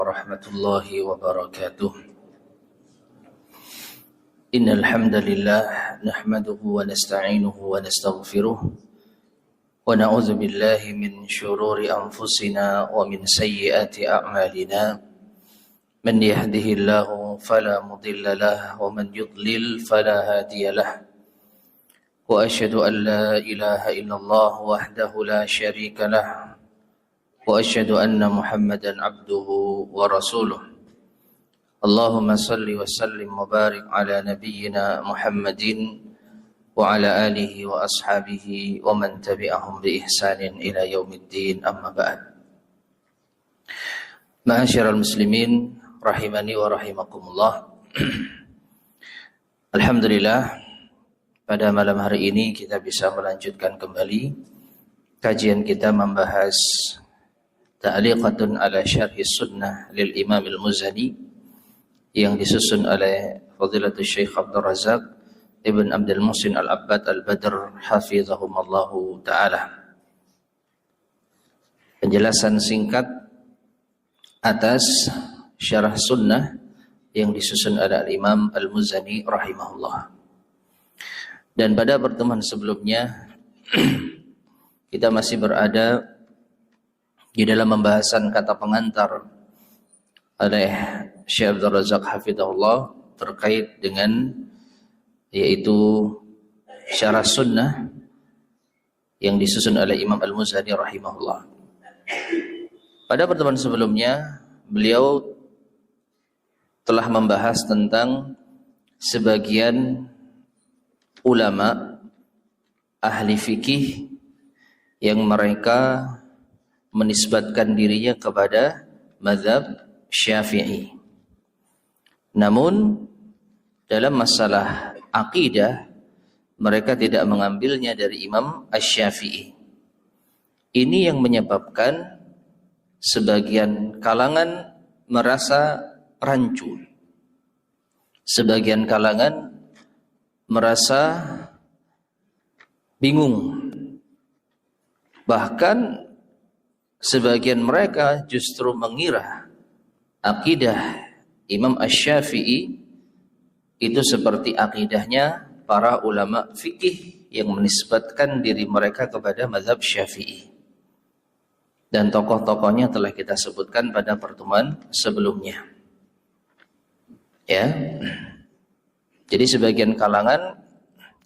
Warahmatullahi wabarakatuh. Innal hamdalillah nahmaduhu wa nasta'inuhu wa nastaghfiruh wa na'udzu billahi min shururi anfusina wa min sayyiati a'malina. Man yahdihillahu fala mudilla lahu wa man yudlil fala hadiya lahu. Wa asyhadu an la ilaha illallah wahdahu la syarika lahu. وأشهد أن محمدا عبده ورسوله اللهم صل وسلم وبارك على نبينا محمد وعلى آله وأصحابه ومن تبعهم بإحسان إلى يوم الدين أما بعد. Ma'asyiral muslimin rahimani wa rahimakumullah. Alhamdulillah, pada malam hari ini kita bisa melanjutkan kembali kajian kita membahas Ta'liqatun ala syarhi sunnah lil Imam al-Muzani yang disusun oleh Fadilatul Syekh Abdul Razak Ibn Abdul Muhsin Al-Abbad Al-Badr Hafizahumallahu Ta'ala. Penjelasan singkat atas syarah sunnah yang disusun oleh Imam Al-Muzani rahimahullah. Dan pada pertemuan sebelumnya kita masih berada di dalam pembahasan kata pengantar oleh Syekh Abdul Razak hafizahullah terkait dengan yaitu syarah sunnah yang disusun oleh Imam Al-Muzani rahimahullah. Pada pertemuan sebelumnya beliau telah membahas tentang sebagian ulama ahli fikih yang mereka menisbatkan dirinya kepada mazhab Syafi'i. Namun dalam masalah akidah mereka tidak mengambilnya dari Imam Asy-Syafi'i. Ini yang menyebabkan sebagian kalangan merasa rancu. Sebagian kalangan merasa bingung. Bahkan sebagian mereka justru mengira akidah Imam Asy-Syafi'i itu seperti akidahnya para ulama fikih yang menisbatkan diri mereka kepada mazhab Syafi'i. Dan tokoh-tokohnya telah kita sebutkan pada pertemuan sebelumnya. Ya. Jadi sebagian kalangan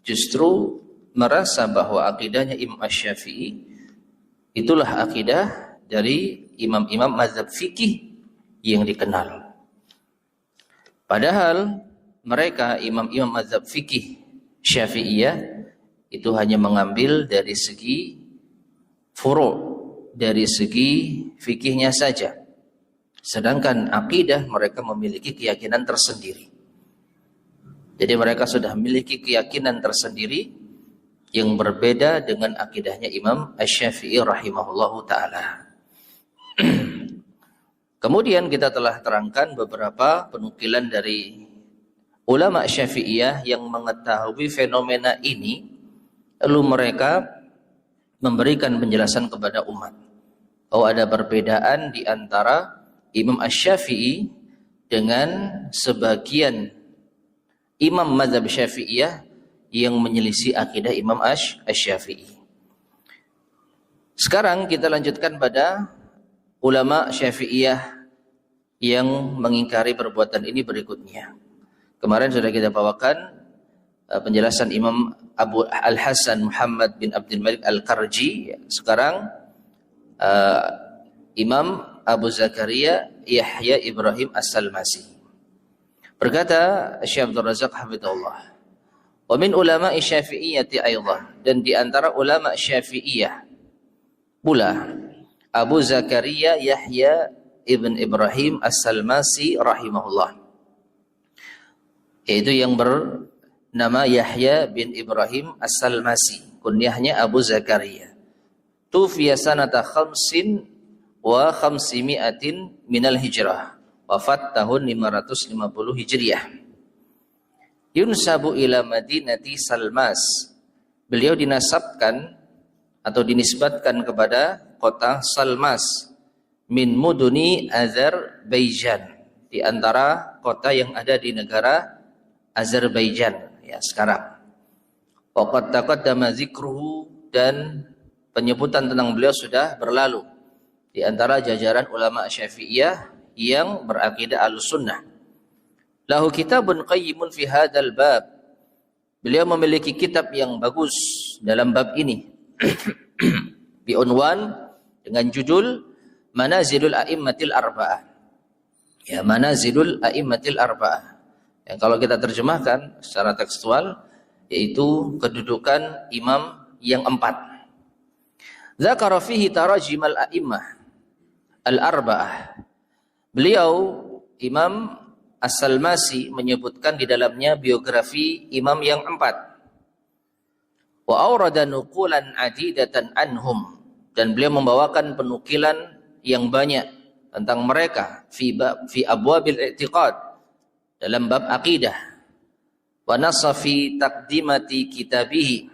justru merasa bahwa akidahnya Imam Asy-Syafi'i itulah akidah dari imam-imam mazhab fikih yang dikenal. Padahal mereka imam-imam mazhab fikih Syafi'iyah itu hanya mengambil dari segi furu', dari segi fikihnya saja. Sedangkan akidah mereka memiliki keyakinan tersendiri. Jadi mereka sudah memiliki keyakinan tersendiri yang berbeda dengan akidahnya Imam Asy-Syafi'i rahimahullahu ta'ala. Kemudian kita telah terangkan beberapa penukilan dari ulama Syafi'iyah yang mengetahui fenomena ini, lalu mereka memberikan penjelasan kepada umat. Oh, ada perbedaan di antara Imam Asy-Syafi'i dengan sebagian imam mazhab Syafi'iyah yang menyelisih akidah Imam Asy-Syafi'i. Sekarang kita lanjutkan pada ulama Syafi'iyah yang mengingkari perbuatan ini berikutnya. Kemarin sudah kita bawakan penjelasan Imam Abu Al-Hasan Muhammad bin Abdul Malik Al-Karji. Sekarang Imam Abu Zakaria Yahya Ibrahim As-Salmasi. Berkata Syekh Abdul Razak hafizahullah, wa min ulama Syafi'iyyati aidan, dan di antara ulama Syafi'iyah pula Abu Zakaria Yahya ibn Ibrahim As-Salmasi rahimahullah, yaitu yang bernama Yahya bin Ibrahim As-Salmasi, kunyahnya Abu Zakaria. Tufiya sanata khamsin wa khamsimi'atin minal hijrah, wafat tahun 550 Hijriah. Yunsabu ila Madinati Salmas, beliau dinasabkan atau dinisbatkan kepada kota Salmas min muduni Azerbaijan, di antara kota yang ada di negara Azerbaijan ya sekarang. Waqad taqaddama dzikruhu, dan penyebutan tentang beliau sudah berlalu di antara jajaran ulama Syafi'iyah yang berakidah Ahlussunnah. Lahu kitabun qayyimun fi hadzal bab. Beliau memiliki kitab yang bagus dalam bab ini. Biunwan, dengan judul Manazilul A'immatil Arba'ah. Ya, Manazilul A'immatil Arba'ah. Yang kalau kita terjemahkan secara tekstual, yaitu kedudukan imam yang 4. Dzakara fihi tarajimal a'immah al-arba'ah. Beliau Imam As-Salmasi menyebutkan di dalamnya biografi imam yang 4. Wa awrada nuqulan adidatan anhum, dan beliau membawakan penukilan yang banyak tentang mereka fi abwabil i'tiqad, dalam bab akidah. Wa nassa fi taqdimati kitabihi,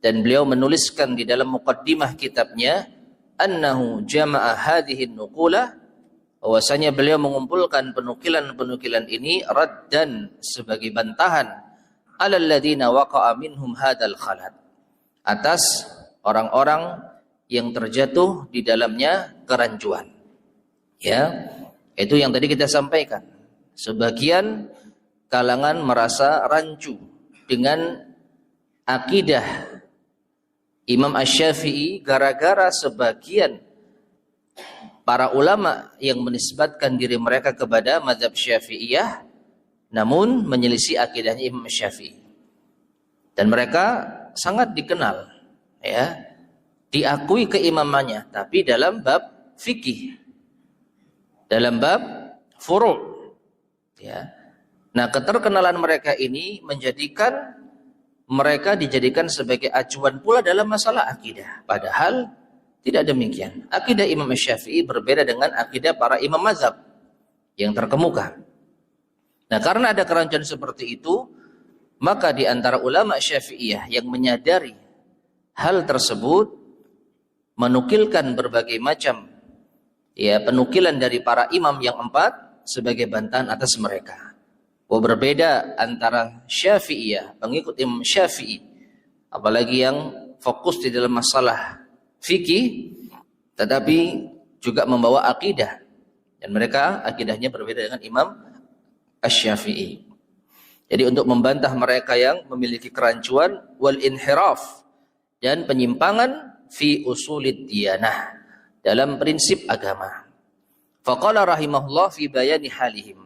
dan beliau menuliskan di dalam muqaddimah kitabnya annahu jama'a hadhihi nuqula, bahwasanya beliau mengumpulkan penukilan-penukilan ini raddan, sebagai bantahan alal ladzina waqa'a minhum hadzal khalat, atas orang-orang yang terjatuh di dalamnya kerancuan. Ya, itu yang tadi kita sampaikan. Sebagian kalangan merasa rancu dengan akidah Imam Asy-Syafi'i gara-gara sebagian para ulama yang menisbatkan diri mereka kepada mazhab Syafi'iyah namun menyelisih akidahnya Imam Syafi'i. Dan mereka sangat dikenal, ya, diakui keimamannya, tapi dalam bab fikih, dalam bab furu', ya. Nah, keterkenalan mereka ini menjadikan mereka dijadikan sebagai acuan pula dalam masalah akidah. Padahal tidak demikian. Akidah Imam Syafi'i berbeda dengan akidah para imam mazhab yang terkemuka. Nah, karena ada kerancuan seperti itu, maka di antara ulama Syafi'iyah yang menyadari hal tersebut menukilkan berbagai macam penukilan dari para imam yang 4 sebagai bantahan atas mereka. Berbeda antara Syafi'iyah, pengikut Imam Syafi'i, apalagi yang fokus di dalam masalah fikih, tetapi juga membawa akidah, dan mereka akidahnya berbeda dengan Imam Asy-Syafi'i. Jadi untuk membantah mereka yang memiliki kerancuan wal inhiraf dan penyimpangan fi usulid diyanah, dalam prinsip agama. Faqala rahimahullah fi bayani halihim.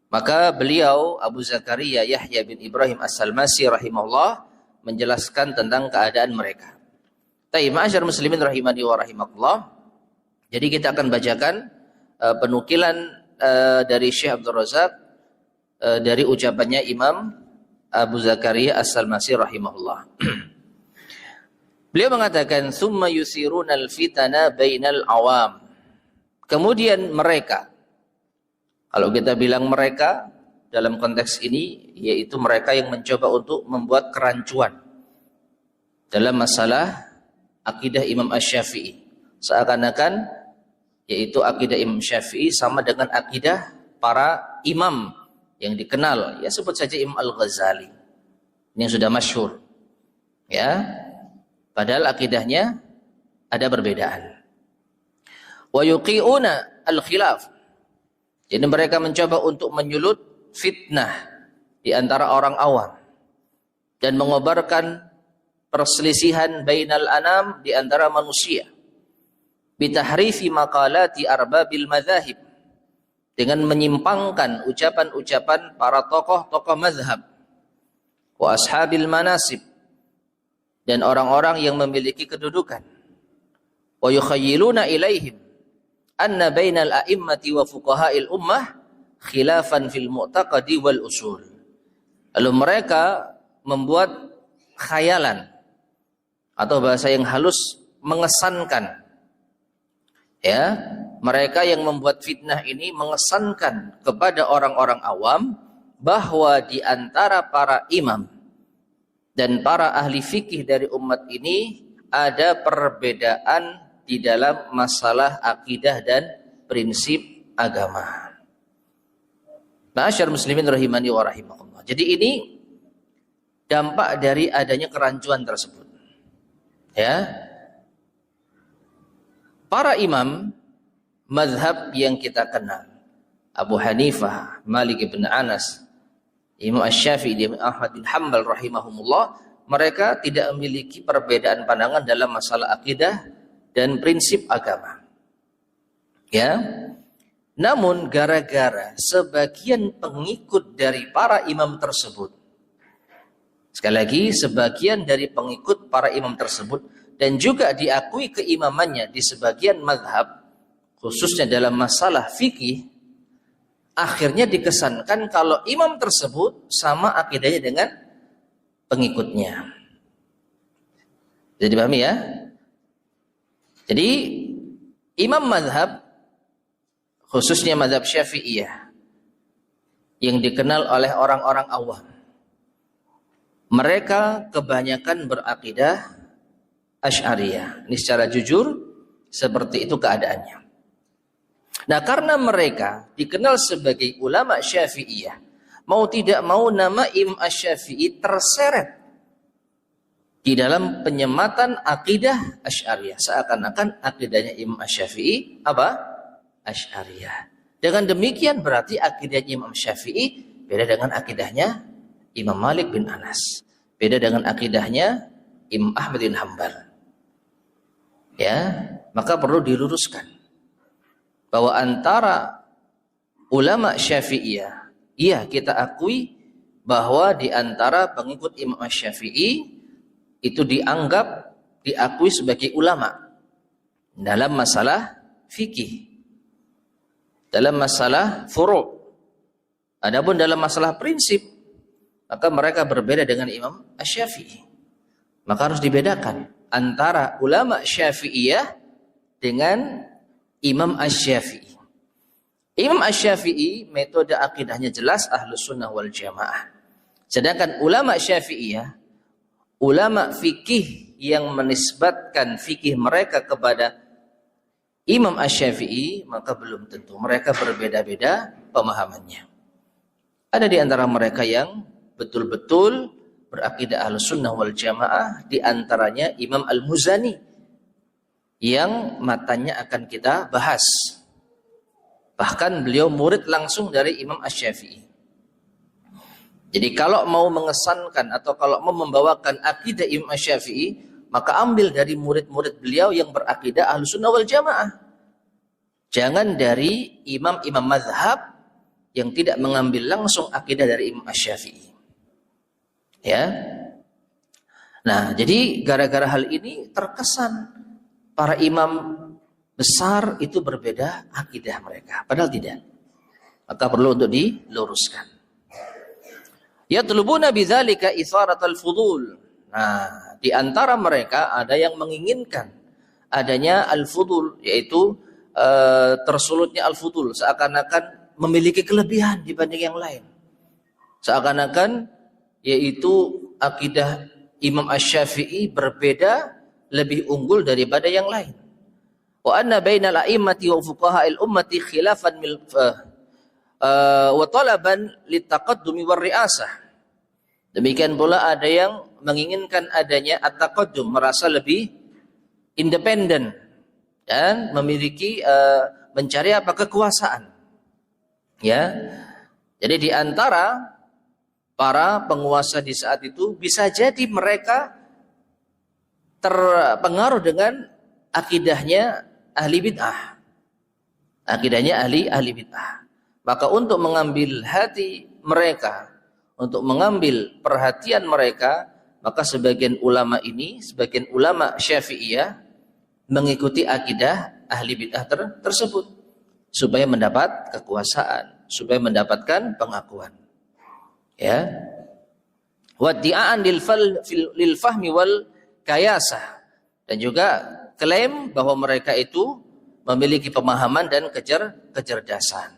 Maka beliau Abu Zakaria Yahya bin Ibrahim As-Salmasi rahimahullah menjelaskan tentang keadaan mereka. Taib, ma'asyar muslimin rahimani wa rahimakumullah. Jadi kita akan bacakan penukilan dari Syekh Abdul Razak dari ucapannya Imam Abu Zakaria As-Salmasi rahimahullah. Beliau mengatakan, "Tsumma yusirunal fitana bainal awam." Kemudian mereka, kalau kita bilang mereka dalam konteks ini, yaitu mereka yang mencoba untuk membuat kerancuan dalam masalah akidah Imam Asy-Syafi'i. Seakan-akan yaitu akidah Imam Syafi'i sama dengan akidah para imam yang dikenal. Ya, sebut saja Imam Al-Ghazali, yang sudah masyhur. Ya, padahal akidahnya ada perbedaan. Wa yuqi'una al-khilaf. Jadi mereka mencoba untuk menyulut fitnah di antara orang awam dan mengobarkan perselisihan bainal anam, di antara manusia, bitahrifi maqalati arbabil madzahib, dengan menyimpangkan ucapan-ucapan para tokoh-tokoh mazhab, wa ashabil manasib, dan orang-orang yang memiliki kedudukan, wa yukhayyiluna ilaihim anna bainal a'immati wa fuqaha'il ummah khilafan fil mu'taqadi wal usul. Lalu mereka membuat khayalan, atau bahasa yang halus, mengesankan, ya, mereka yang membuat fitnah ini mengesankan kepada orang-orang awam bahwa di antara para imam dan para ahli fikih dari umat ini ada perbedaan di dalam masalah akidah dan prinsip agama. Ma'asyar muslimin rahimani wa rahimakumullah. Jadi ini dampak dari adanya kerancuan tersebut. Ya. Para imam mazhab yang kita kenal, Abu Hanifah, Malik bin Anas, Imam Asy-Syafi'i, Imam Ahmad bin Hanbal rahimahumullah, mereka tidak memiliki perbedaan pandangan dalam masalah akidah dan prinsip agama. Ya. Namun gara-gara sebagian pengikut dari para imam tersebut, sekali lagi sebagian dari pengikut para imam tersebut, dan juga diakui keimamannya di sebagian mazhab, khususnya dalam masalah fikih, akhirnya dikesankan kalau imam tersebut sama akidahnya dengan pengikutnya. Jadi pahami ya? Jadi imam mazhab, khususnya mazhab Syafi'iyah, yang dikenal oleh orang-orang awam, mereka kebanyakan berakidah Asy'ariyah. Ini secara jujur seperti itu keadaannya. Nah, karena mereka dikenal sebagai ulama Syafi'iyah, mau tidak mau nama Imam Asy-Syafi'i terseret di dalam penyematan akidah Asy'ariyah. Seakan-akan akidahnya Imam Asy-Syafi'i apa? Asy'ariyah. Dengan demikian berarti akidahnya Imam Syafi'i beda dengan akidahnya Imam Malik bin Anas, beda dengan akidahnya Imam Ahmad bin Hanbal. Ya, maka perlu diluruskan bahwa antara ulama Syafi'iyah, iya kita akui bahwa di antara pengikut Imam Asy-Syafi'i itu diakui sebagai ulama dalam masalah fikih, dalam masalah furu'. Adapun dalam masalah prinsip, maka mereka berbeda dengan Imam Asy-Syafi'i. Maka harus dibedakan antara ulama Syafi'iyah dengan Imam Asy-Syafi'i. Imam Asy-Syafi'i metode akidahnya jelas Ahlus Sunnah wal Jamaah. Sedangkan ulama Syafi'iyah, ulama fikih yang menisbatkan fikih mereka kepada Imam Asy-Syafi'i, maka belum tentu, mereka berbeda-beda pemahamannya. Ada di antara mereka yang betul-betul berakidah Ahlus Sunnah wal Jamaah, di antaranya Imam Al-Muzani yang matanya akan kita bahas. Bahkan beliau murid langsung dari Imam Asy-Syafi'i. Jadi kalau mau mengesankan atau kalau mau membawakan akidah Imam Asy-Syafi'i, maka ambil dari murid-murid beliau yang berakidah Ahlus Sunnah wal Jamaah. Jangan dari imam-imam mazhab yang tidak mengambil langsung akidah dari Imam Asy-Syafi'i. Ya. Nah, jadi gara-gara hal ini terkesan para imam besar itu berbeda akidah mereka, padahal tidak. Maka perlu untuk diluruskan. Yatlubuna bidzalika itsaratal fudul. Nah, di antara mereka ada yang menginginkan adanya al-fudul, yaitu tersulutnya al-fudul, seakan-akan memiliki kelebihan dibanding yang lain. Seakan-akan yaitu akidah Imam Asy-Syafi'i berbeda, lebih unggul daripada yang lain. Wa anna bainal a'immati wa fuqaha'il ummati khilafan wa talaban litaqaddumi war ri'asah. Demikian pula ada yang menginginkan adanya at-taqaddum, merasa lebih independen dan memiliki mencari kekuasaan. Ya. Jadi di antara para penguasa di saat itu bisa jadi mereka terpengaruh dengan akidahnya ahli bid'ah. Akidahnya ahli bid'ah. Maka untuk mengambil hati mereka, untuk mengambil perhatian mereka, maka sebagian ulama ini, sebagian ulama Syafi'iyah mengikuti akidah ahli bid'ah tersebut supaya mendapat kekuasaan, supaya mendapatkan pengakuan. Ya. Waddi'an lil fahmi wal kayasah, dan juga klaim bahwa mereka itu memiliki pemahaman dan kecerdasan.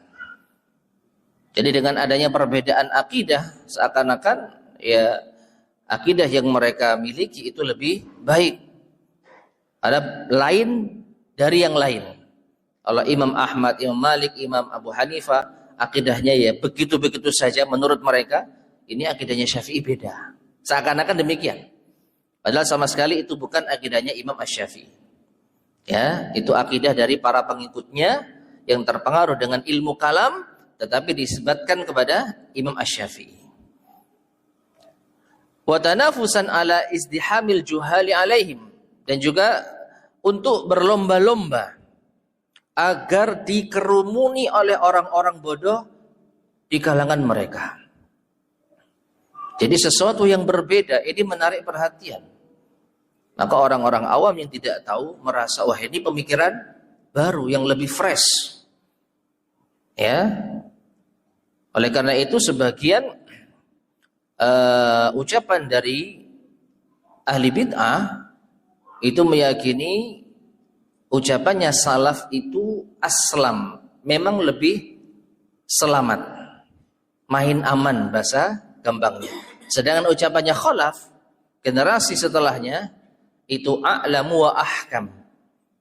Jadi dengan adanya perbedaan akidah, seakan-akan ya akidah yang mereka miliki itu lebih baik. Ada lain dari yang lain. Kalau Imam Ahmad, Imam Malik, Imam Abu Hanifah, akidahnya ya begitu-begitu saja menurut mereka, ini akidahnya Syafi'i beda. Seakan-akan demikian. Padahal sama sekali itu bukan akidahnya Imam Asy-Syafi'i. Ya, itu akidah dari para pengikutnya yang terpengaruh dengan ilmu kalam, tetapi disebutkan kepada Imam Asy-Syafi'i. Wa tanafusan ala izdihamil juhali alaihim, dan juga untuk berlomba-lomba agar dikerumuni oleh orang-orang bodoh di kalangan mereka. Jadi sesuatu yang berbeda ini menarik perhatian. Maka orang-orang awam yang tidak tahu merasa, wah ini pemikiran baru yang lebih fresh. Ya. Oleh karena itu sebagian ucapan dari ahli bid'ah itu meyakini ucapannya salaf itu aslam, memang lebih selamat, main aman bahasa gampangnya. Sedangkan ucapannya khalaf, generasi setelahnya, itu a'lamu wa ahkam,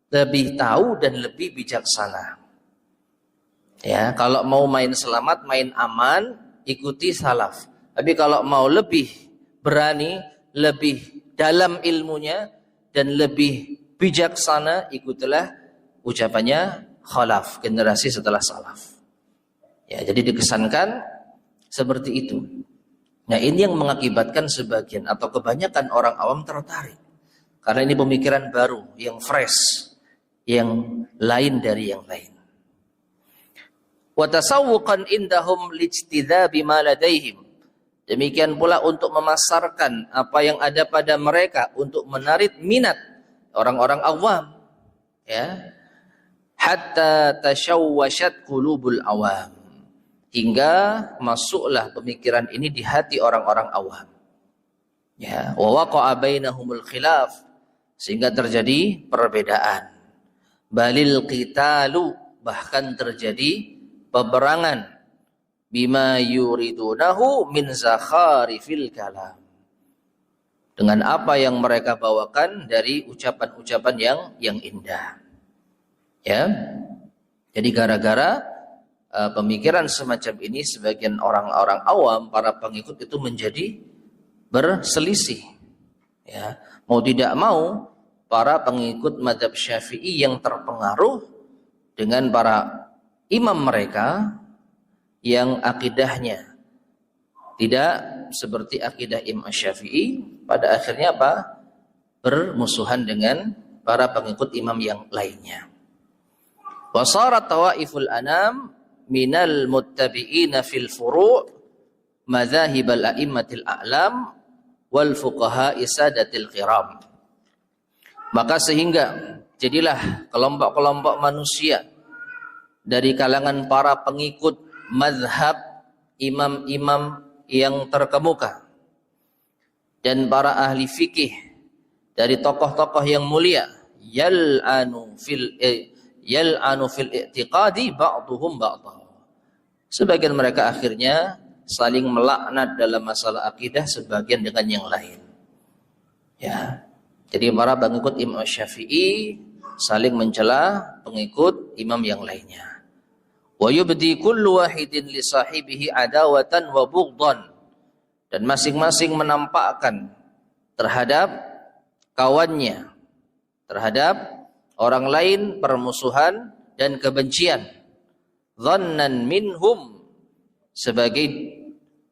lebih tahu dan lebih bijaksana. Ya, kalau mau main selamat, main aman, ikuti salaf. Tapi kalau mau lebih berani, lebih dalam ilmunya dan lebih bijaksana, ikutilah ucapannya khalaf, generasi setelah salaf. Ya, jadi dikesankan seperti itu. Nah, ini yang mengakibatkan sebagian atau kebanyakan orang awam tertarik. Karena ini pemikiran baru, yang fresh, yang lain dari yang lain. Wa tasawwuqan indahum lijtidzabi ma ladaihim. Demikian pula untuk memasarkan apa yang ada pada mereka, untuk menarik minat orang-orang awam, ya, hatta tashawwashat qulubul awam, hingga masuklah pemikiran ini di hati orang-orang awam, ya, wa waqa'a bainahumul khilaf, sehingga terjadi perbedaan, balil qitalu, bahkan terjadi peperangan, bima yuridunahu min zakharifil kalam, dengan apa yang mereka bawakan dari ucapan-ucapan yang indah. Ya. Jadi gara-gara pemikiran semacam ini, sebagian orang-orang awam, para pengikut itu menjadi berselisih. Ya. Mau tidak mau, para pengikut mazhab Syafi'i yang terpengaruh dengan para imam mereka yang akidahnya tidak seperti akidah Imam Syafi'i, pada akhirnya apa? Bermusuhan dengan para pengikut imam yang lainnya. Wasarat tawaiful anam minal muttabi'ina fil furu' madzahib al-a'immatil a'lam wal fuqaha isadatil kiram. Maka sehingga jadilah kelompok-kelompok manusia dari kalangan para pengikut mazhab imam-imam yang terkemuka dan para ahli fikih dari tokoh-tokoh yang mulia, yal'anu fil i'tiqadi ba'duhum ba'dha. Sebagian mereka akhirnya saling melaknat dalam masalah akidah sebagian dengan yang lain. Ya. Jadi para pengikut Imam Syafi'i saling mencela pengikut imam yang lainnya. Wa yubdi kullu wahidin li sahibihi adawatan wa bughdan, dan masing-masing menampakkan terhadap kawannya, terhadap orang lain, permusuhan dan kebencian. Dhannan minhum, sebagai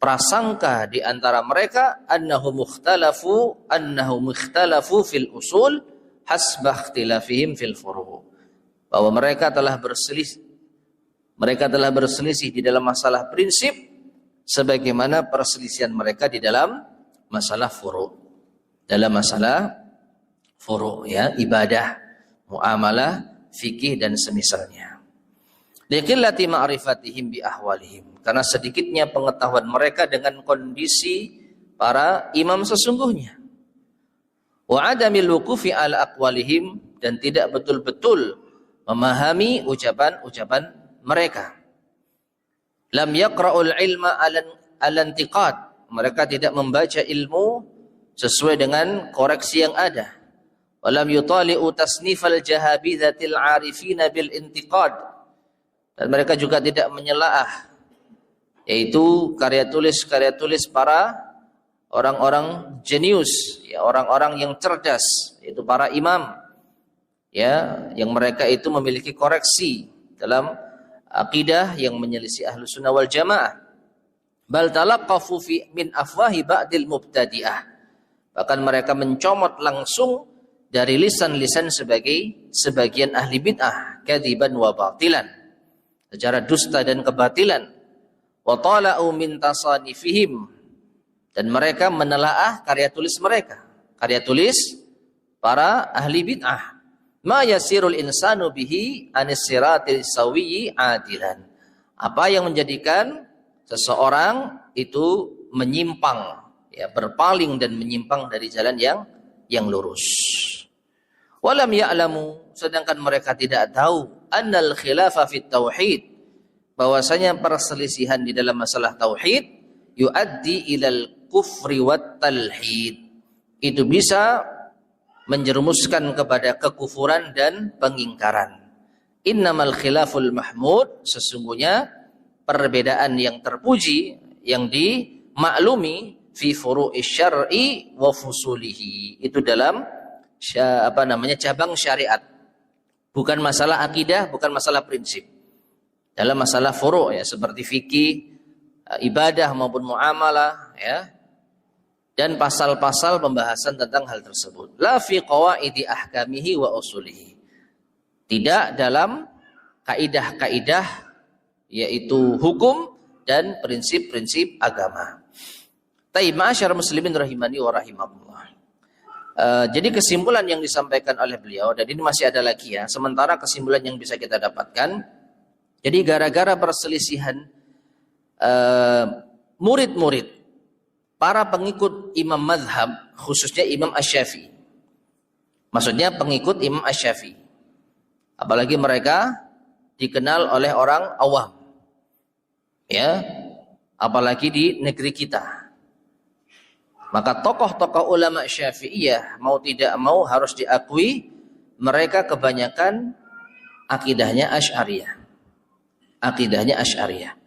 prasangka di antara mereka, annahum ikhtalafu fil usul hasba ikhtilafihim fil furu', bahwa mereka telah berselisih di dalam masalah prinsip sebagaimana perselisihan mereka di dalam masalah furu'. Dalam masalah furu', ya, ibadah, muamalah, fikih dan semisalnya. Liqillati ma'rifatihim bi ahwalihim, karena sedikitnya pengetahuan mereka dengan kondisi para imam sesungguhnya. Wa adamil wuqufi ala aqwalihim, dan tidak betul-betul memahami ucapan-ucapan mereka. Lam yaqra'ul ilma al-intiqad, mereka tidak membaca ilmu sesuai dengan koreksi yang ada. Walam yutali'u tasnifal jahabidhatil 'arifina bil intiqad. Dan mereka juga tidak menyelaah yaitu karya tulis para orang-orang jenius, ya, orang-orang yang cerdas, yaitu para imam, ya, yang mereka itu memiliki koreksi dalam akidah yang menyelisih Ahlus Sunnah wal Jamaah. Bal talaqqafu fi min afwahi ba'dil mubtadi'ah. Bahkan mereka mencomot langsung dari lisan-lisan sebagian ahli bid'ah, kadziban wa batilan, secara dusta dan kebatilan. Wa tala'u min tasanifihim, dan mereka menelaah karya tulis mereka, karya tulis para ahli bid'ah. Ma yasirul insanu bihi anis siratil sawiyyi adilan. Apa yang menjadikan seseorang itu menyimpang, ya, berpaling dan menyimpang dari jalan yang lurus. Walam ya'lamu, sedangkan mereka tidak tahu, annal khilafa fit tauhid, bahwasanya perselisihan di dalam masalah tauhid yuaddi ilal kufri wat talhid, itu bisa menjerumuskan kepada kekufuran dan pengingkaran. Innamal khilaful mahmud, sesungguhnya perbedaan yang terpuji, yang dimaklumi, fi furu'i syar'i wa fusulihi, itu dalam cabang syariat, bukan masalah akidah, bukan masalah prinsip. Dalam masalah furu', ya, seperti fikih, ibadah maupun muamalah, ya, dan pasal-pasal pembahasan tentang hal tersebut. La fi qawaidi ahkamihi wa usulihi, tidak dalam kaidah-kaidah, yaitu hukum dan prinsip-prinsip agama. Taib, ma'asyar muslimin rahimani wa rahimakumullah. Jadi kesimpulan yang disampaikan oleh beliau, dan ini masih ada lagi, ya, sementara kesimpulan yang bisa kita dapatkan, jadi gara-gara perselisihan murid-murid para pengikut Imam Madhab, khususnya Imam Asy-Syafi'i. Maksudnya pengikut Imam Asy-Syafi'i. Apalagi mereka dikenal oleh orang awam, ya, apalagi di negeri kita. Maka tokoh-tokoh ulama Syafi'iyah mau tidak mau harus diakui mereka kebanyakan akidahnya Asy'ariyah. Akidahnya Asy'ariyah.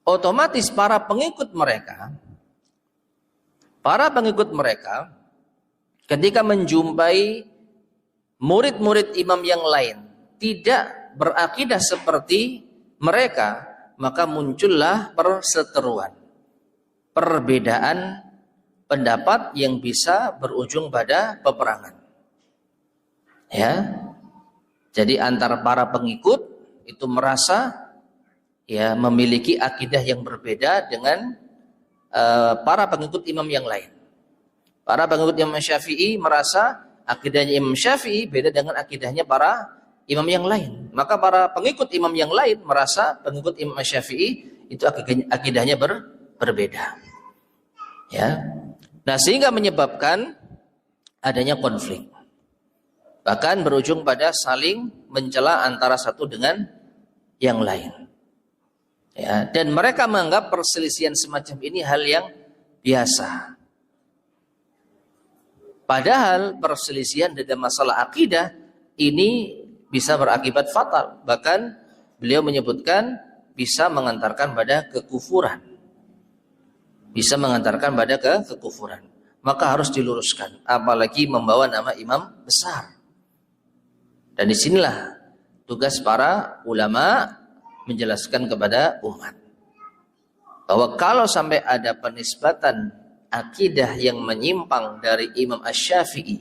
Otomatis para pengikut mereka ketika menjumpai murid-murid imam yang lain tidak berakidah seperti mereka, maka muncullah perseteruan, perbedaan pendapat yang bisa berujung pada peperangan. Ya. Jadi antara para pengikut itu merasa, ya, memiliki akidah yang berbeda dengan para pengikut imam yang lain. Para pengikut Imam Syafi'i merasa akidahnya Imam Syafi'i beda dengan akidahnya para imam yang lain. Maka para pengikut imam yang lain merasa pengikut Imam Syafi'i itu akidahnya berbeda. Ya. Nah, sehingga menyebabkan adanya konflik. Bahkan berujung pada saling mencela antara satu dengan yang lain. Ya, dan mereka menganggap perselisihan semacam ini hal yang biasa. Padahal perselisihan dalam masalah akidah ini bisa berakibat fatal. Bahkan beliau menyebutkan bisa mengantarkan pada kekufuran. Bisa mengantarkan pada kekufuran. Maka harus diluruskan. Apalagi membawa nama imam besar. Dan disinilah tugas para ulama menjelaskan kepada umat bahwa kalau sampai ada penisbatan akidah yang menyimpang dari Imam Asy-Syafi'i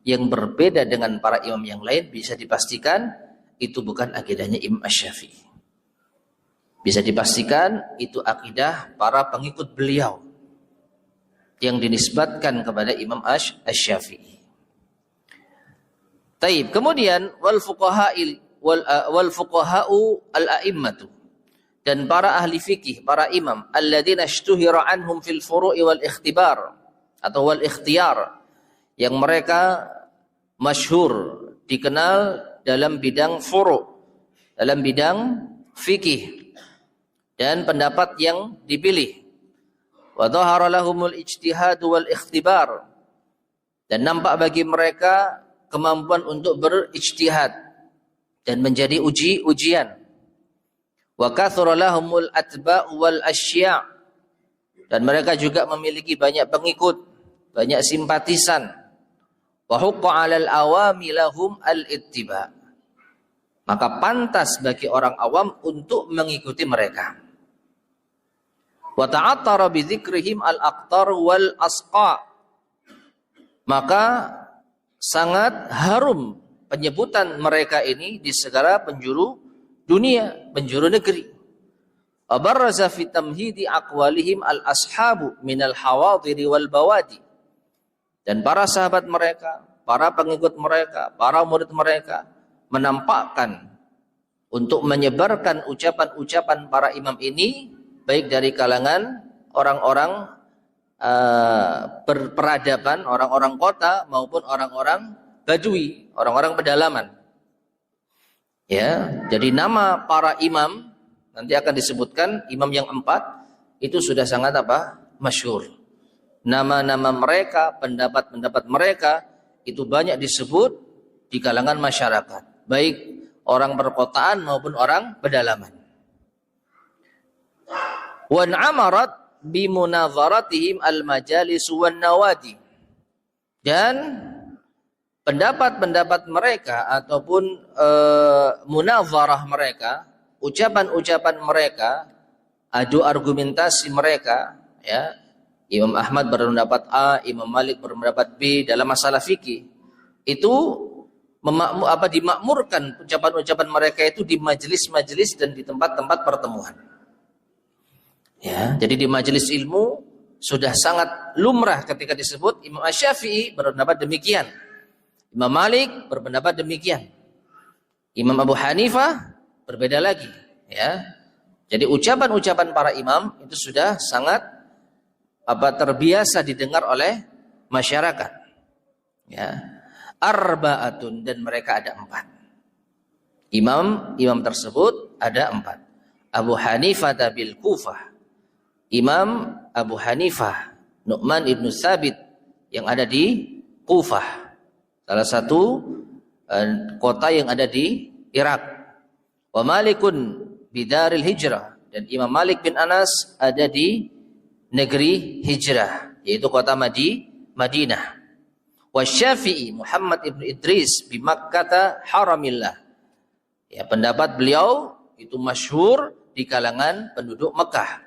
yang berbeda dengan para imam yang lain, bisa dipastikan itu bukan akidahnya Imam Asy-Syafi'i. Bisa dipastikan itu akidah para pengikut beliau yang dinisbatkan kepada Imam Asy-Syafi'i. Taib. Kemudian wal fuqaha'u al-a'immatu, dan para ahli fikih, para imam, alladzina ishtuhira anhum fil furu'i wal ikhtibar atau wal ikhtiyar, yang mereka masyhur, dikenal dalam bidang furu', dalam bidang fikih dan pendapat yang dipilih. Wa dhahara lahumul ijtihad wal ikhtibar, dan nampak bagi mereka kemampuan untuk berijtihad dan menjadi ujian. Wa kathura lahumul atba'u wal asya', dan mereka juga memiliki banyak pengikut, banyak simpatisan. Wa haqqa 'alal awami lahum al-ittiba', maka pantas bagi orang awam untuk mengikuti mereka. Wa ta'attara bi dzikrihim al-aqtar wal asqa', maka sangat harum penyebutan mereka ini di segala penjuru dunia, penjuru negeri. Abarraza fi tamhidi aqwalihim al-ashabu minal hawadiri wal bawadi, dan para sahabat mereka, para pengikut mereka, para murid mereka menampakkan untuk menyebarkan ucapan-ucapan para imam ini, baik dari kalangan orang-orang berperadaban, orang-orang kota maupun orang-orang badui, orang-orang pedalaman. Ya, jadi nama para imam nanti akan disebutkan, imam yang 4 itu sudah sangat masyhur. Nama-nama mereka, pendapat-pendapat mereka itu banyak disebut di kalangan masyarakat, baik orang perkotaan maupun orang pedalaman. Wa amarat bi munadharatihim al-majalis wan nawadi, dan pendapat-pendapat mereka ataupun munazarah mereka, ucapan-ucapan mereka, adu argumentasi mereka, ya. Imam Ahmad berpendapat A, Imam Malik berpendapat B dalam masalah fikih. Itu dimakmurkan ucapan-ucapan mereka itu di majelis-majelis dan di tempat-tempat pertemuan. Ya, jadi di majelis ilmu sudah sangat lumrah ketika disebut. Imam Asy-Syafi'i berpendapat demikian, Imam Malik berpendapat demikian, Imam Abu Hanifah berbeda lagi, ya. Jadi ucapan-ucapan para imam itu sudah sangat terbiasa didengar oleh masyarakat, ya. Arba'atun, dan mereka ada 4. Imam tersebut ada 4. Abu Hanifah bil Kufah, Imam Abu Hanifah Nu'man ibnu Thabit yang ada di Kufah, salah satu kota yang ada di Irak. Wa Malikun bidaril hijrah, dan Imam Malik bin Anas ada di negeri hijrah, yaitu kota Madinah. Wa Syafi'i Muhammad ibnu Idris bi Makkah haramillah, ya, pendapat beliau itu masyhur di kalangan penduduk Mekah,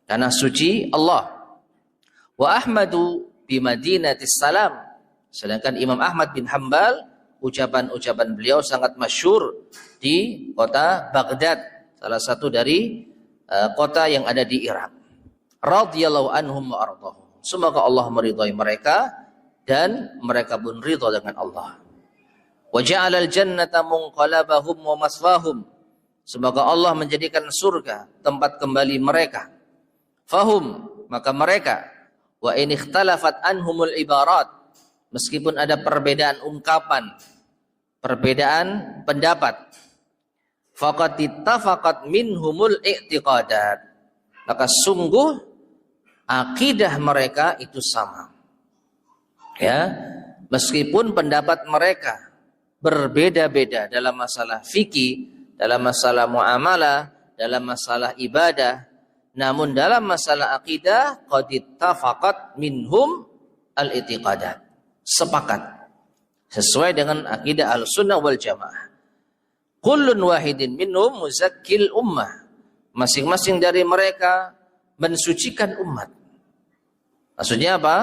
tanah suci Allah. Wa Ahmadu bi Madinatis Salam, sedangkan Imam Ahmad bin Hambal ucapan-ucapan beliau sangat masyhur di kota Baghdad, salah satu dari kota yang ada di Irak. Radhiyallahu anhum wa ardhahum, semoga Allah meridhai mereka dan mereka pun ridha dengan Allah. Wa ja'alal jannata munqalabahum wa maswahum, semoga Allah menjadikan surga tempat kembali mereka. Fahum, maka mereka, wa in ikhtalafat anhumul ibarat, meskipun ada perbedaan ungkapan, perbedaan pendapat, faqad ittafaqat minhumul i'tiqadat, maka sungguh akidah mereka itu sama. Ya, meskipun pendapat mereka berbeda-beda dalam masalah fikih, dalam masalah muamalah, dalam masalah ibadah, namun dalam masalah akidah qad ittafaqat minhum al-i'tiqadat, sepakat sesuai dengan akidah Ahlussunnah wal Jamaah. Kullun wahidin minhum muzakkil ummah, masing-masing dari mereka mensucikan umat. Maksudnya apa?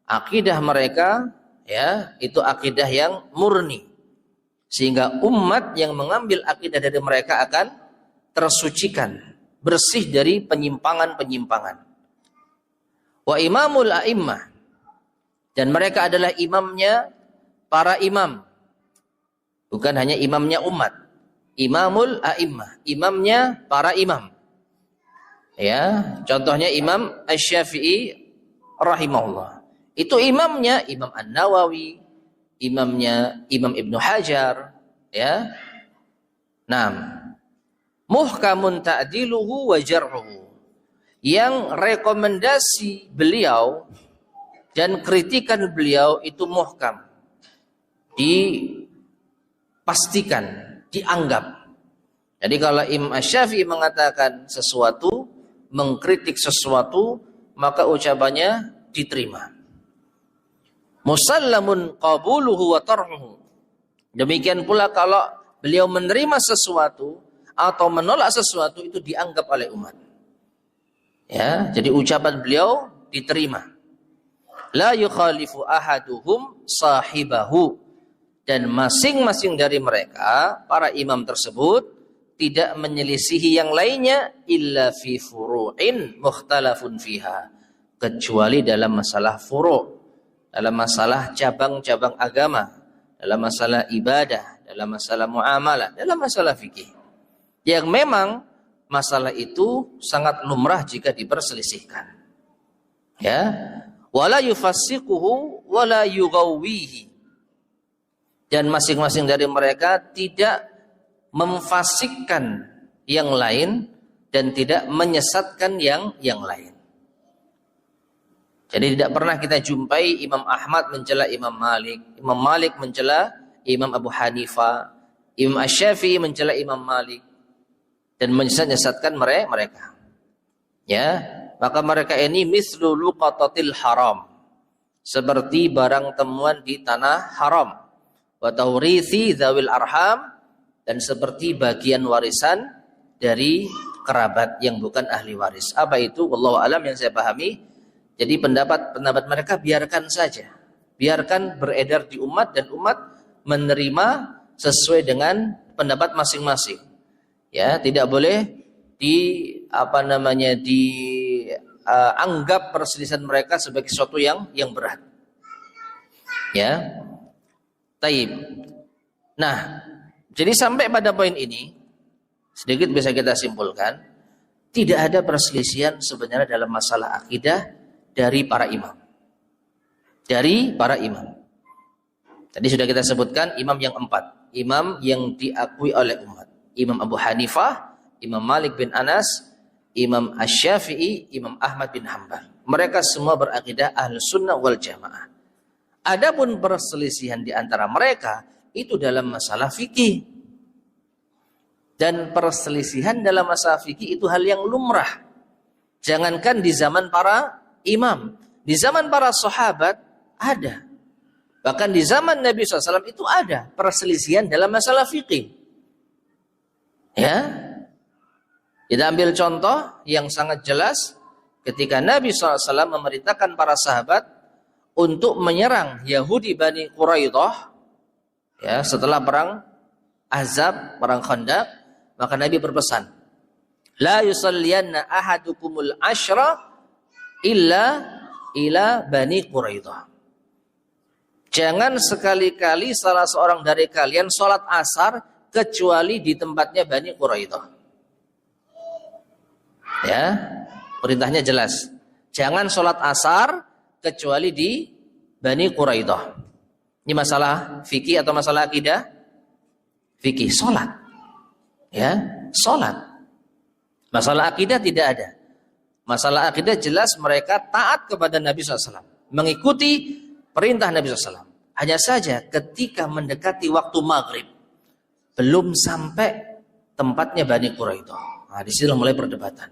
Akidah mereka, ya, itu akidah yang murni, sehingga umat yang mengambil akidah dari mereka akan tersucikan, bersih dari penyimpangan-penyimpangan. Wa imamul a'immah, dan mereka adalah imamnya para imam, bukan hanya imamnya umat. Imamul a'immah, imamnya para imam. Ya, contohnya Imam Asy-Syafi'i rahimahullah. Itu imamnya Imam An-Nawawi, imamnya Imam Ibnu Hajar, ya. Naam. Muhkamun ta'diluhu wa jarhuhu, yang rekomendasi beliau dan kritikan beliau itu muhkam, dipastikan, dianggap. Jadi kalau Imam Asy-Syafi'i mengatakan sesuatu, mengkritik sesuatu, maka ucapannya diterima. Musallamun qabuluhu wa tarhuhu. Demikian pula kalau beliau menerima sesuatu atau menolak sesuatu, itu dianggap oleh umat. Ya, jadi ucapan beliau diterima. La yukhalifu ahaduhum sahibahu. Dan masing-masing dari mereka, para imam tersebut, tidak menyelisihi yang lainnya illa fi furu'in mukhtalafun fiha, kecuali dalam masalah furu', dalam masalah cabang-cabang agama, dalam masalah ibadah, dalam masalah muamalah, dalam masalah fikih, yang memang masalah itu sangat lumrah jika diperselisihkan. Ya, wala yufassiquhu wala yughawwihi. Dan masing-masing dari mereka tidak memfasikkan yang lain dan tidak menyesatkan yang lain. Jadi tidak pernah kita jumpai Imam Ahmad mencela Imam Malik, Imam Malik mencela Imam Abu Hanifah, Imam Asy-Syafi'i mencela Imam Malik dan menyesatkan mereka. Ya, maka mereka ini mislu luqatatil haram, seperti barang temuan di tanah haram, wa tawrithi dzawil arham, dan seperti bagian warisan dari kerabat yang bukan ahli waris. Apa itu? Wallahu alam, yang saya pahami. Jadi pendapat mereka biarkan saja. Biarkan beredar di umat dan umat menerima sesuai dengan pendapat masing-masing. Ya, tidak boleh dianggap perselisihan mereka sebagai sesuatu yang berat. Ya. Taib. Nah, jadi sampai pada poin ini, sedikit bisa kita simpulkan, tidak ada perselisihan sebenarnya dalam masalah akidah dari para imam. Dari para imam. Tadi sudah kita sebutkan imam yang 4. Imam yang diakui oleh umat. Imam Abu Hanifah, Imam Malik bin Anas, Imam Asy-Syafi'i, Imam Ahmad bin Hanbal. Mereka semua berakidah Ahlus Sunnah wal Jamaah. Adapun perselisihan di antara mereka itu dalam masalah fikih. Dan perselisihan dalam masalah fikih itu hal yang lumrah. Jangankan di zaman para imam, di zaman para sahabat ada. Bahkan di zaman Nabi SAW itu ada perselisihan dalam masalah fikih. Ya, kita ambil contoh yang sangat jelas ketika Nabi SAW memerintahkan para sahabat untuk menyerang Yahudi Bani Quraidah. Ya, setelah perang Ahzab, perang Khandaq, maka Nabi berpesan, la yusalliyanna ahadukumul asyra illa ila Bani Quraidah. Jangan sekali-kali salah seorang dari kalian sholat asar kecuali di tempatnya Bani Quraidah. Ya, perintahnya jelas. Jangan sholat asar kecuali di Bani Quraidah. Ini masalah fikih atau masalah akidah? Fikih, sholat. Ya, sholat. Masalah akidah tidak ada. Masalah akidah jelas mereka taat kepada Nabi SAW. Mengikuti perintah Nabi SAW. Hanya saja ketika mendekati waktu maghrib, belum sampai tempatnya Bani Quraidah. Nah, di sini mulai perdebatan.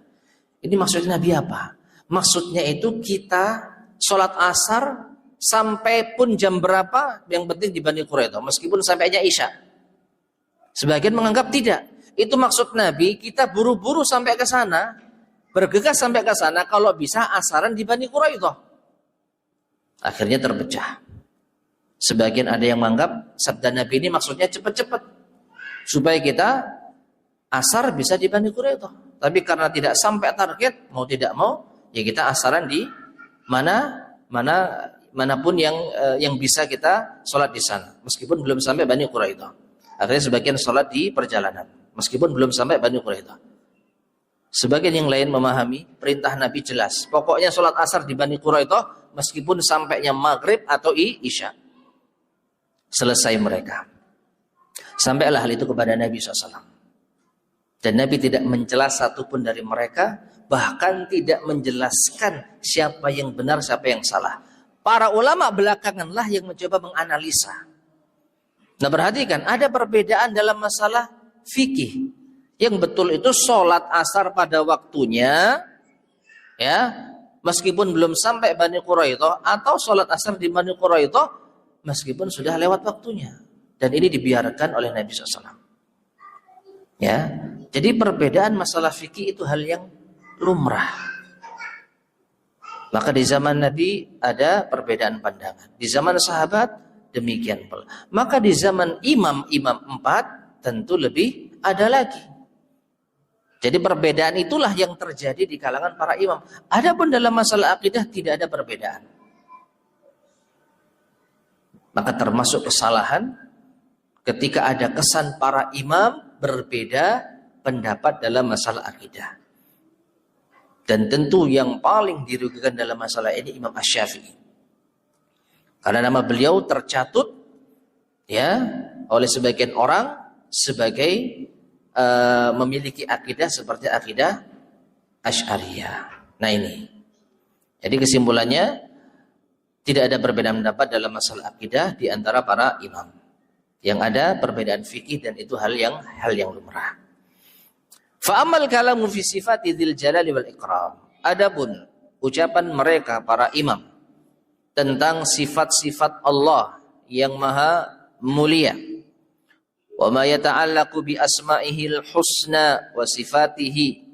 Ini maksudnya Nabi apa? Maksudnya itu kita sholat asar sampai pun jam berapa, yang penting di Bani Quraidah, meskipun sampainya Isya. Sebagian menganggap tidak. Itu maksud Nabi, kita buru-buru sampai ke sana, bergegas sampai ke sana, kalau bisa asaran di Bani Quraidah. Akhirnya terpecah. Sebagian ada yang menganggap sabda Nabi ini maksudnya cepat-cepat, supaya kita asar bisa di Bani Quraidah. Tapi karena tidak sampai target, mau tidak mau, ya kita asaran di manapun yang bisa kita sholat di sana, meskipun belum sampai Bani Quraidah. Akhirnya sebagian sholat di perjalanan, meskipun belum sampai Bani Quraidah. Sebagian yang lain memahami perintah Nabi jelas, pokoknya sholat asar di Bani Quraidah meskipun sampainya maghrib atau isya. Selesai mereka. Sampailah hal itu kepada Nabi SAW. Dan Nabi tidak mencela satupun dari mereka, bahkan tidak menjelaskan siapa yang benar, siapa yang salah. Para ulama belakanganlah yang mencoba menganalisa. Nah, perhatikan, ada perbedaan dalam masalah fikih. Yang betul itu sholat asar pada waktunya, ya, meskipun belum sampai Bani Quraidah, atau sholat asar di Bani Quraidah meskipun sudah lewat waktunya. Dan ini dibiarkan oleh Nabi SAW. Ya, jadi perbedaan masalah fikih itu hal yang lumrah. Maka di zaman Nabi ada perbedaan pandangan. Di zaman sahabat demikian pula. Maka di zaman imam-imam 4 tentu lebih ada lagi. Jadi perbedaan itulah yang terjadi di kalangan para imam. Adapun dalam masalah akidah tidak ada perbedaan. Maka termasuk kesalahan ketika ada kesan para imam berbeda pendapat dalam masalah akidah. Dan tentu yang paling dirugikan dalam masalah ini Imam Asy-Syafi'i. Karena nama beliau tercatut ya oleh sebagian orang sebagai memiliki akidah seperti akidah Asy'ariyah. Nah ini. Jadi kesimpulannya tidak ada perbedaan pendapat dalam masalah akidah di antara para imam. Yang ada perbedaan fikih dan itu hal yang lumrah. Fa amal kalamu fi sifati dzil jalali wal ikram. Adapun ucapan mereka para imam tentang sifat-sifat Allah yang maha mulia. Wa ma yata'allaqu bi asma'ihil husna wa sifatihi,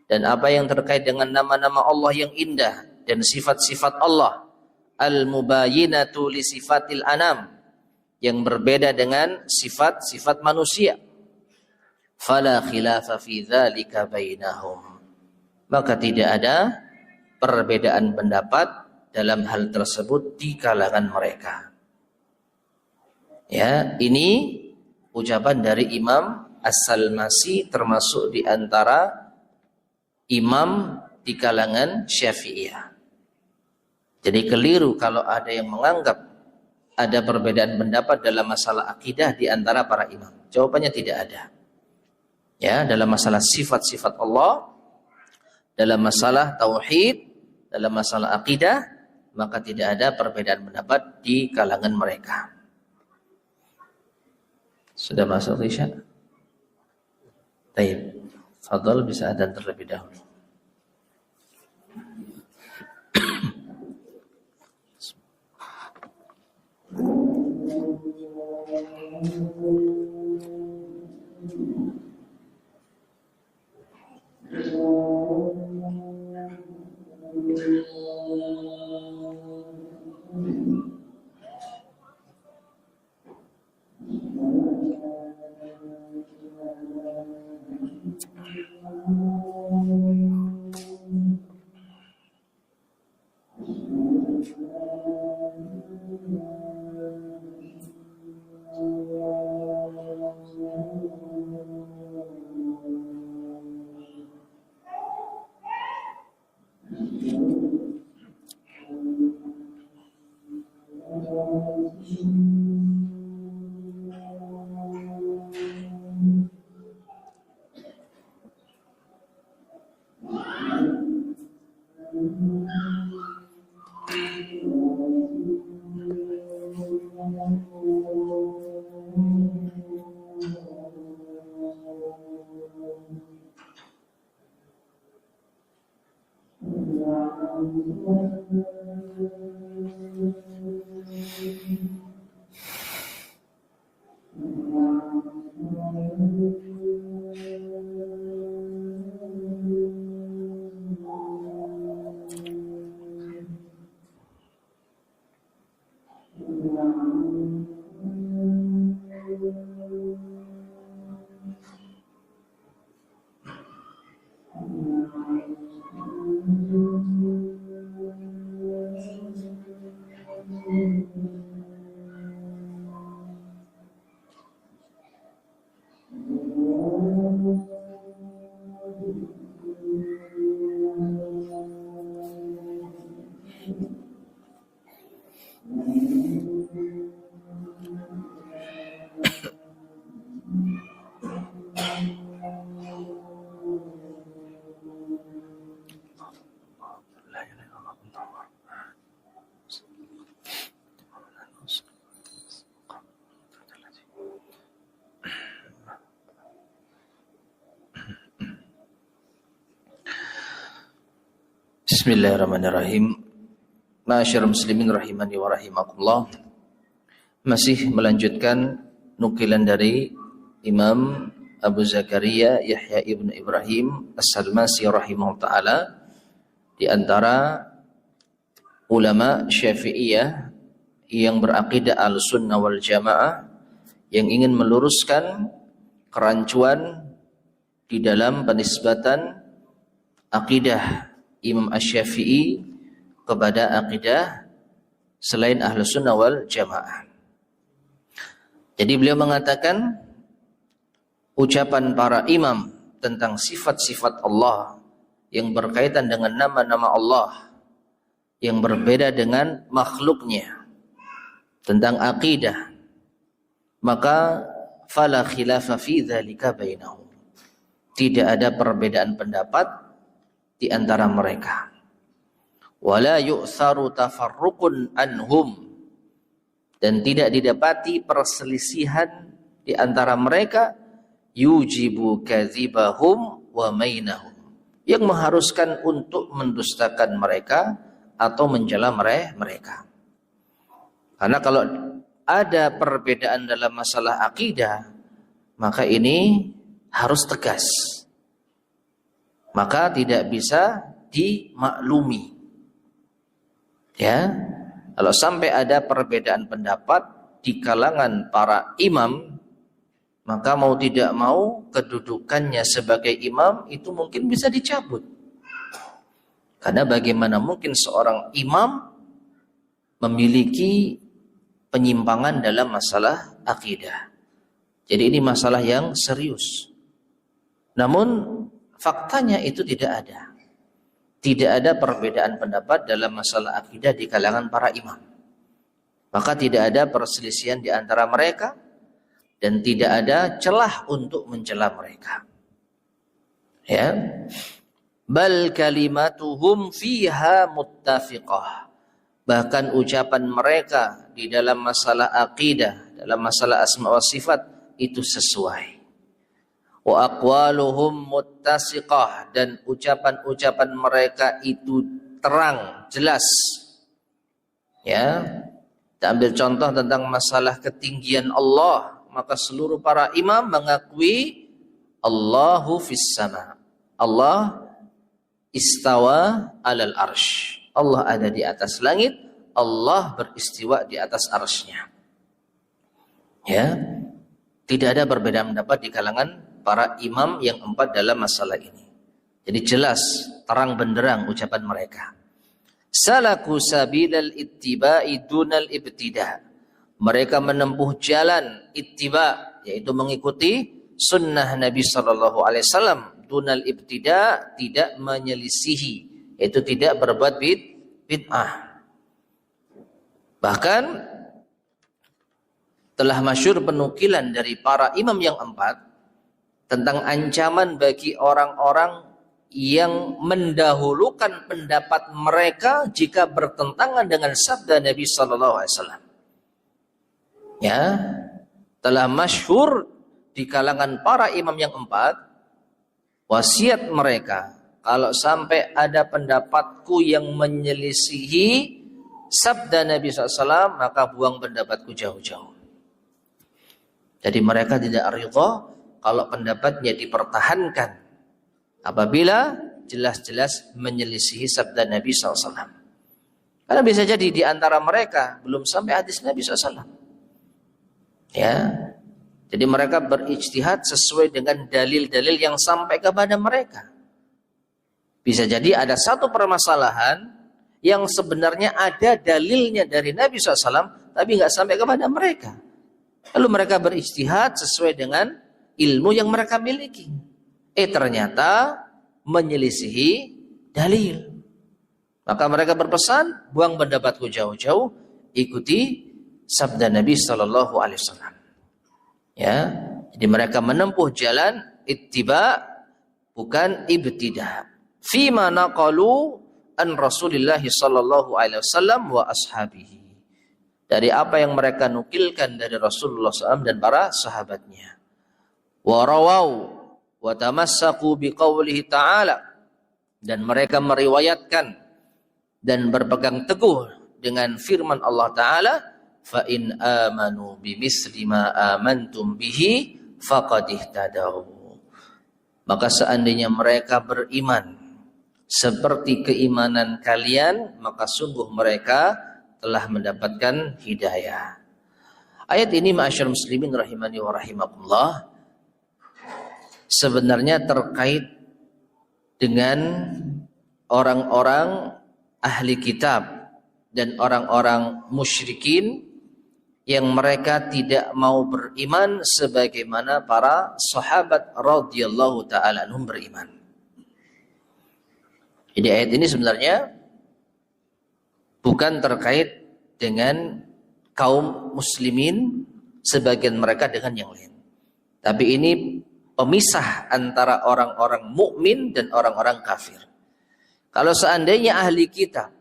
dan apa yang terkait dengan nama-nama Allah yang indah dan sifat-sifat Allah al-mubayyinatu li sifatil anam, yang berbeda dengan sifat-sifat manusia. Fala khilafa fi dzalika bainahum. Maka tidak ada perbedaan pendapat dalam hal tersebut di kalangan mereka. Ya, ini ucapan dari Imam As-Salmasi, termasuk di antara imam di kalangan Syafi'iyah. Jadi keliru kalau ada yang menganggap ada perbedaan pendapat dalam masalah akidah di antara para imam. Jawabannya tidak ada. Ya, dalam masalah sifat-sifat Allah, dalam masalah tauhid, dalam masalah akidah, maka tidak ada perbedaan pendapat di kalangan mereka. Sudah masuk Isya? Baik. Fadhal bisa adzan terlebih dahulu. Bismillahirrahmanirrahim. Ma'asyiral muslimin rahimani wa rahimakumullah. Masih melanjutkan nukilan dari Imam Abu Zakaria Yahya ibn Ibrahim As-Salmasi rahimahullah ta'ala, di antara ulama Syafi'iyah yang berakidah Ahlussunnah wal Jamaah, yang ingin meluruskan kerancuan di dalam penisbatan akidah Imam Asy-Syafi'i kepada akidah selain Ahlussunnah wal Jamaah. Jadi beliau mengatakan ucapan para imam tentang sifat-sifat Allah yang berkaitan dengan nama-nama Allah yang berbeda dengan makhluknya tentang akidah, maka fala khilafa fi dzalika bainahum. Tidak ada perbedaan pendapat di antara mereka. Wala yu'tharu tafarruqun anhum, dan tidak didapati perselisihan di antara mereka yujibu kadzibahum wa mainahum, yang mengharuskan untuk mendustakan mereka atau mencela mereka. Karena kalau ada perbedaan dalam masalah akidah, maka ini harus tegas. Maka tidak bisa dimaklumi. Ya, kalau sampai ada perbedaan pendapat di kalangan para imam, maka mau tidak mau kedudukannya sebagai imam itu mungkin bisa dicabut. Karena bagaimana mungkin seorang imam memiliki penyimpangan dalam masalah akidah. Jadi ini masalah yang serius. Namun faktanya itu tidak ada. Tidak ada perbedaan pendapat dalam masalah akidah di kalangan para imam. Maka tidak ada perselisihan di antara mereka, dan tidak ada celah untuk mencela mereka. Ya. Bal kalimatuhum fiha muttafiqah. Bahkan ucapan mereka di dalam masalah akidah, dalam masalah asma wa sifat itu sesuai. Wa aqwaluhum muttasiqah, dan ucapan-ucapan mereka itu terang, jelas. Ya. Kita ambil contoh tentang masalah ketinggian Allah. Maka seluruh para imam mengakui Allahu fis sama. Allah istawa alal arsh. Allah ada di atas langit. Allah beristiwa di atas arsy-Nya. Ya. Tidak ada perbedaan pendapat di kalangan para imam yang empat dalam masalah ini. Jadi jelas, terang benderang ucapan mereka. Salaku sabilal ittiba'i dunal ibtida'. Mereka menempuh jalan ittiba, yaitu mengikuti sunnah Nabi Sallallahu Alaihi Wasallam. Dunal ibtida, tidak menyelisihi, yaitu tidak berbuat bid'ah. Bahkan telah masyhur penukilan dari para imam yang empat tentang ancaman bagi orang-orang yang mendahulukan pendapat mereka jika bertentangan dengan sabda Nabi Sallallahu Alaihi Wasallam. Ya, telah masyhur di kalangan para imam yang empat, wasiat mereka, kalau sampai ada pendapatku yang menyelisihi sabda Nabi SAW, maka buang pendapatku jauh-jauh. Jadi mereka tidak ridha kalau pendapatnya dipertahankan apabila jelas-jelas menyelisihi sabda Nabi SAW. Karena bisa jadi di antara mereka belum sampai hadis Nabi SAW. Ya, jadi mereka berijtihad sesuai dengan dalil-dalil yang sampai kepada mereka. Bisa jadi ada satu permasalahan yang sebenarnya ada dalilnya dari Nabi SAW, tapi nggak sampai kepada mereka. Lalu mereka berijtihad sesuai dengan ilmu yang mereka miliki. Ternyata menyelisihi dalil. Maka mereka berpesan, buang pendapatku jauh-jauh, ikuti sabda Nabi Sallallahu Alaihi Wasallam. Ya, jadi mereka menempuh jalan ittiba, bukan ibtida. Fima naqalu an Rasulillah Sallallahu Alaihi Wasallam wa ashabihi. Dari apa yang mereka nukilkan dari Rasulullah SAW dan para sahabatnya. Wa rawau wa tamassaku biqaulihi ta'ala, dan mereka meriwayatkan dan berpegang teguh dengan firman Allah Ta'ala, fa in amanu bimithli ma amantum bihi faqad ihtadaw. Maka seandainya mereka beriman seperti keimanan kalian, maka sungguh mereka telah mendapatkan hidayah. Ayat ini ma'asyar muslimin rahimani wa rahimakumullah sebenarnya terkait dengan orang-orang ahli kitab dan orang-orang musyrikin yang mereka tidak mau beriman sebagaimana para sahabat radhiyallahu ta'ala anhum beriman. Jadi ayat ini sebenarnya bukan terkait dengan kaum muslimin sebagian mereka dengan yang lain. Tapi ini pemisah antara orang-orang mukmin dan orang-orang kafir. Kalau seandainya ahli kitab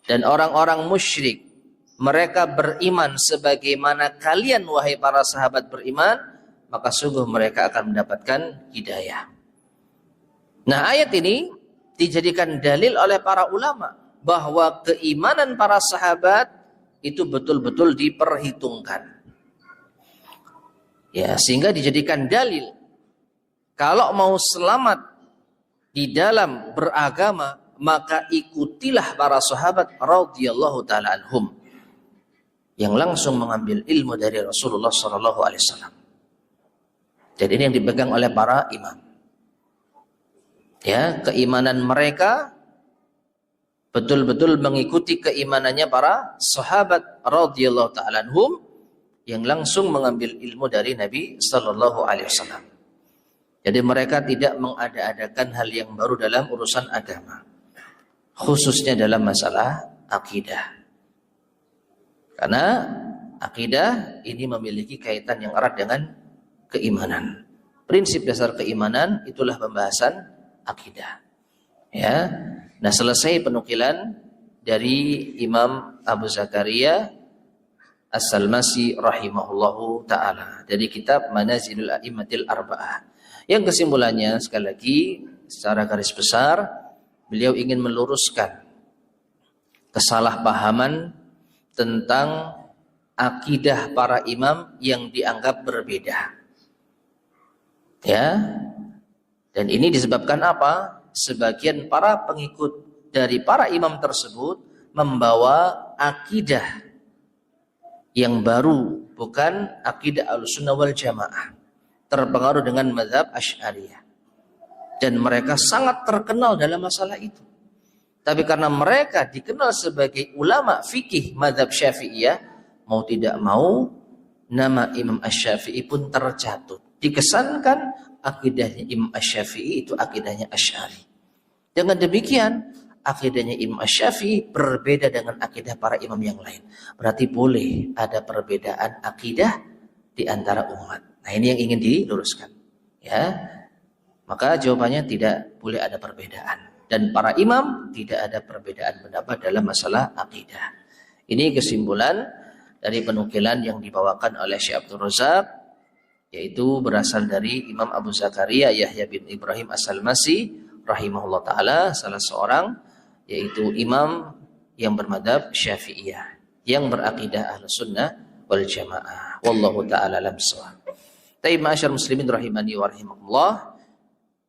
dan orang-orang musyrik mereka beriman sebagaimana kalian wahai para sahabat beriman, maka sungguh mereka akan mendapatkan hidayah. Nah, ayat ini dijadikan dalil oleh para ulama bahwa keimanan para sahabat itu betul-betul diperhitungkan. Ya, sehingga dijadikan dalil kalau mau selamat di dalam beragama, maka ikutilah para sahabat radhiyallahu taala anhum yang langsung mengambil ilmu dari Rasulullah sallallahu alaihi wasallam. Jadi ini yang dipegang oleh para imam. Ya, keimanan mereka betul-betul mengikuti keimanannya para sahabat radhiyallahu taala anhum yang langsung mengambil ilmu dari Nabi sallallahu alaihi wasallam. Jadi mereka tidak mengada-adakan hal yang baru dalam urusan agama, khususnya dalam masalah akidah. Karena akidah ini memiliki kaitan yang erat dengan keimanan. Prinsip dasar keimanan itulah pembahasan akidah. Ya. Nah, selesai penukilan dari Imam Abu Zakaria As-Salmasi rahimahullahu ta'ala dari kitab Manazilul A'immatil Arba'ah. Yang kesimpulannya sekali lagi secara garis besar beliau ingin meluruskan kesalahpahaman tentang akidah para imam yang dianggap berbeda. Ya. Dan ini disebabkan apa? Sebagian para pengikut dari para imam tersebut membawa akidah yang baru, bukan akidah Ahlussunnah wal Jamaah. Terpengaruh dengan mazhab Asy'ariyah. Dan mereka sangat terkenal dalam masalah itu. Tapi karena mereka dikenal sebagai ulama fikih mazhab Syafi'iyah, mau tidak mau nama Imam Asy-Syafi'i pun tercatut. Dikesankan akidahnya Imam Asy-Syafi'i itu akidahnya Asy'ari. Dengan demikian, akidahnya Imam Asy-Syafi'i berbeda dengan akidah para imam yang lain. Berarti boleh ada perbedaan akidah di antara umat. Nah, ini yang ingin diluruskan. Ya. Maka jawabannya tidak boleh ada perbedaan. Dan para imam tidak ada perbedaan pendapat dalam masalah akidah. Ini kesimpulan dari penukilan yang dibawakan oleh Syekh Abdul Razak, yaitu berasal dari Imam Abu Zakaria Yahya bin Ibrahim As-Salmasi rahimahullah ta'ala, salah seorang yaitu imam yang bermadhab Syafi'iyah yang berakidah Ahlussunnah wal Jamaah. Wallahu ta'ala alam bissawab. Taib ma'asyar muslimin rahimani wa rahimakumullah.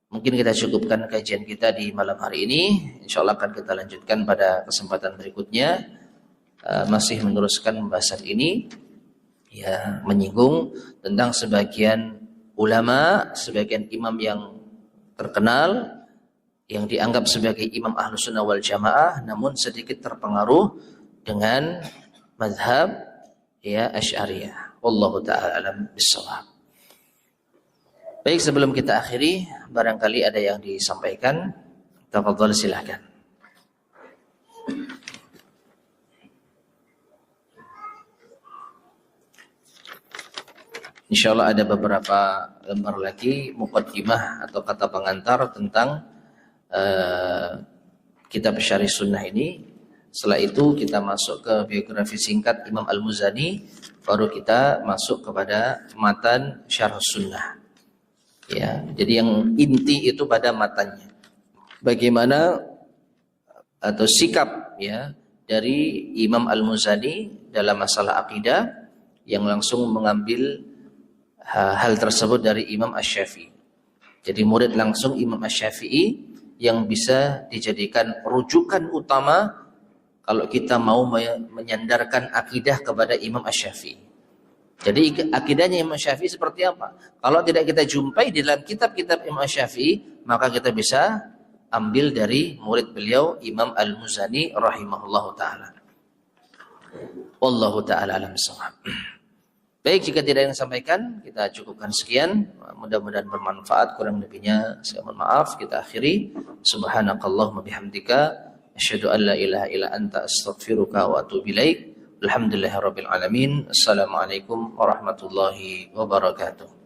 Mungkin kita cukupkan kajian kita di malam hari ini. Insyaallah akan kita lanjutkan pada kesempatan berikutnya. Masih meneruskan pembahasan ini, ya, menyinggung tentang sebagian ulama, sebagian imam yang terkenal yang dianggap sebagai imam Ahlussunnah wal Jamaah, namun sedikit terpengaruh dengan mazhab ya Asy'ariyah. Wallahu ta'ala alam bissawab. Baik, sebelum kita akhiri, barangkali ada yang disampaikan. Tafadhal, silakan. Insyaallah ada beberapa lembar lagi muqaddimah atau kata pengantar tentang kitab Syarih Sunnah ini. Setelah itu kita masuk ke biografi singkat Imam Al-Muzani, baru kita masuk kepada matan Syarh Sunnah. Ya, jadi yang inti itu pada matanya. Bagaimana atau sikap ya dari Imam Al-Muzani dalam masalah akidah yang langsung mengambil hal tersebut dari Imam Asy-Syafi'i. Jadi murid langsung Imam Asy-Syafi'i yang bisa dijadikan rujukan utama kalau kita mau menyandarkan akidah kepada Imam Asy-Syafi'i. Jadi akidahnya Imam Syafi'i seperti apa? Kalau tidak kita jumpai di dalam kitab-kitab Imam Syafi'i, maka kita bisa ambil dari murid beliau Imam Al-Muzani rahimahullahu taala. Wallahu taala alam shawab. Baik, jika tidak ada yang sampaikan, kita cukupkan sekian. Mudah-mudahan bermanfaat. Kurang lebihnya saya mohon maaf. Kita akhiri. Subhanakallahumma bihamdika asyhadu an la ilaha illa anta astaghfiruka wa atubu ilaik. Alhamdulillahirabbil alamin. Assalamualaikum warahmatullahi wabarakatuh.